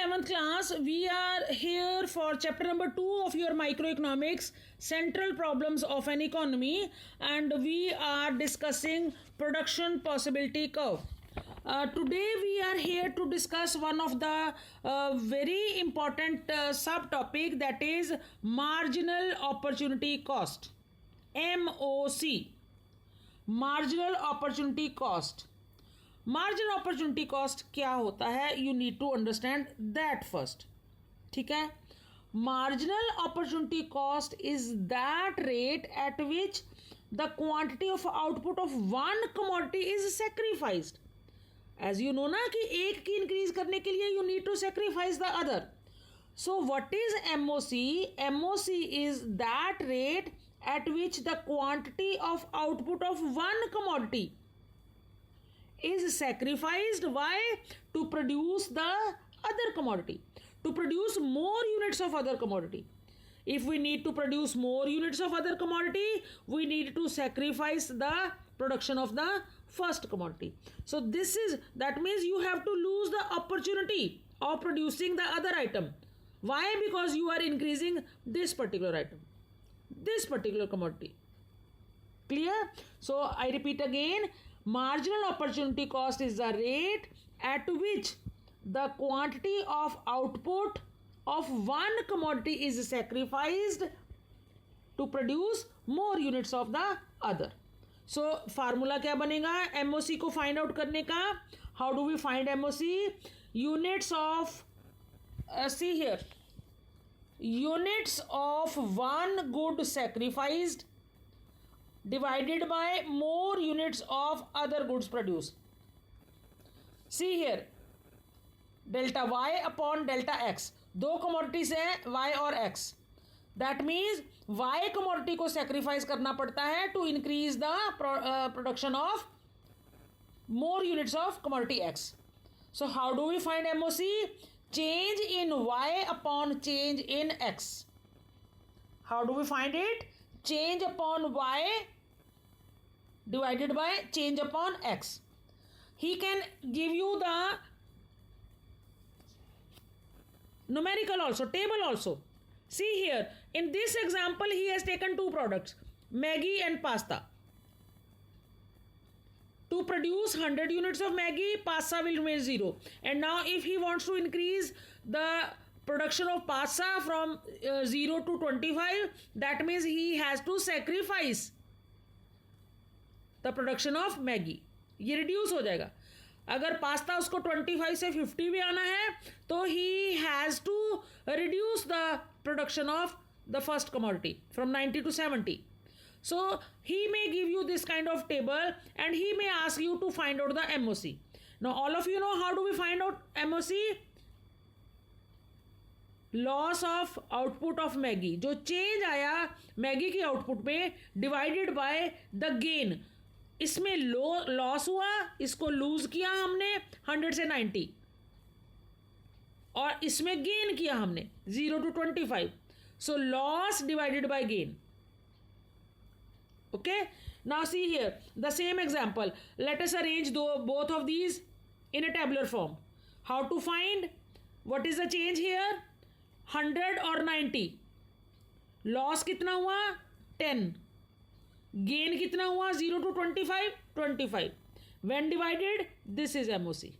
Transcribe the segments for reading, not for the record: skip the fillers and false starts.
11th class. We are here for chapter number 2 of your microeconomics, central problems of an economy, and we are discussing production possibility curve. Today we are here to discuss one of the very important subtopic, that is marginal opportunity cost, MOC, marginal opportunity cost. Marginal opportunity cost क्या होता है, you need to understand that first. ठीक है. Marginal opportunity cost is that rate at which the quantity of output of one commodity is sacrificed. As you know ना कि एक की इंक्रीज करने के लिए you need to sacrifice the other. So what is MOC? MOC is that rate at which the quantity of output of one commodity is sacrificed. Why? To produce the other commodity, to produce more units of other commodity. If we need to produce more units of other commodity, we need to sacrifice the production of the first commodity. So that means you have to lose the opportunity of producing the other item. Why? Because you are increasing this particular item, this particular commodity. Clear? So I repeat again, marginal opportunity cost is the rate at which the quantity of output of one commodity is sacrificed to produce more units of the other. So formula क्या बनेगा MOC को find out करने का? How do we find MOC? Units of, see here, units of one good sacrificed divided by more units of other goods produced. See here, delta y upon delta x. दो commodities हैं y और x. That means y commodity को sacrifice करना पड़ता है to increase the production of more units of commodity x. So how do we find MOC? Change in y upon change in x. How do we find it? Change upon y divided by change upon x. He can give you the numerical also, table also. See here, in this example he has taken two products, Maggi and pasta. To produce 100 units of Maggi, pasta will remain 0. And now if he wants to increase the production of pasta from 0 to 25, that means he has to sacrifice the production of Maggi. ये reduce हो जाएगा. अगर pasta उसको 25 से 50 भी आना है तो ही has to reduce the production of the first commodity from 90 to 70. So he may give you this kind of table and he may ask you to find out the MOC. Now all of you know how do we find out MOC? Loss of output of Maggi, जो change आया Maggi की output में, divided by the gain. इसमें loss हुआ, इसको loose किया हमने 100 से 90, और इसमें गेन किया हमने 0 to 25. So loss divided by gain. Okay. Now see here the same example. Let us arrange both of these in a tabular form. How to find what is the change here? 100 और 90. Loss कितना हुआ? 10. Gain कितना हुआ? 0 to 25, 25. When divided, this is MOC.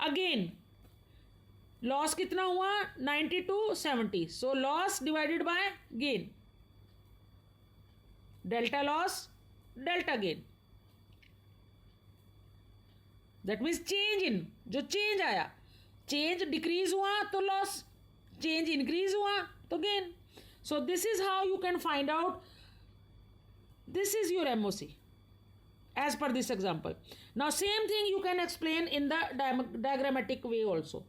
Again, loss कितना हुआ? 90 to 70. So loss divided by gain. Delta loss, delta gain. That means change in, जो change आया, change decrease हुआ तो लॉस, चेंज इंक्रीज हुआ तो gain. So this is how you can find out. This is your MOC as per this example. Now same thing you can explain in the diagrammatic way also.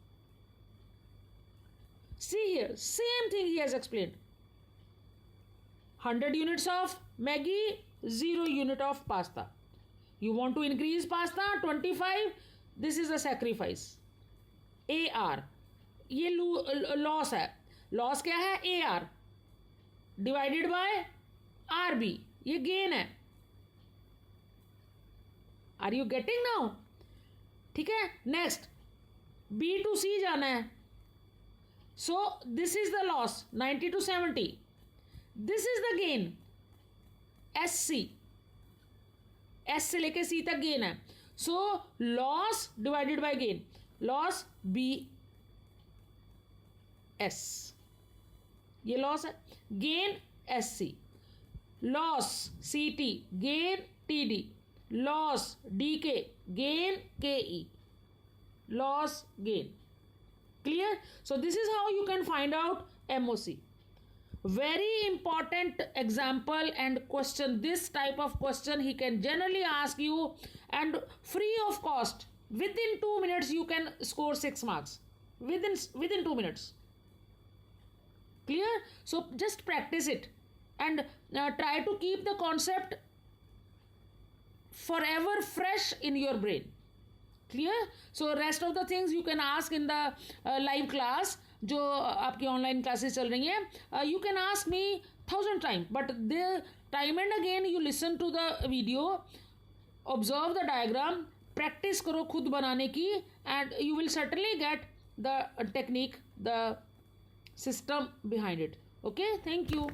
See here, same thing he has explained. 100 units of Maggi, 0 unit of pasta. You want to increase pasta 25, this is a sacrifice. AR, ये loss है. Loss क्या है? AR divided by RB, ये gain है. Are you getting now? ठीक है. Next B to C जाना है. So this is the loss 90 to 70. This is the gain SC. S से लेके C तक गेन है. So loss divided by gain. Loss B S. ये लॉस है. Gain SC. Loss CT. Gain TD. Loss DK. Gain KE. Loss gain. Clear? So this is how you can find out MOC. Very important example and question. This type of question he can generally ask you, and free of cost. Within 2 minutes you can score 6 marks. Within 2 minutes. Clear? So just practice it and try to keep the concept forever fresh in your brain. Clear? So rest of the things you can ask in the live class. जो आपकी online classes चल रही हैं, you can ask me 1000 time, but the time and again you listen to the video, observe the diagram, practice करो खुद बनाने की, and you will certainly get the technique, the system behind it. Okay, thank you.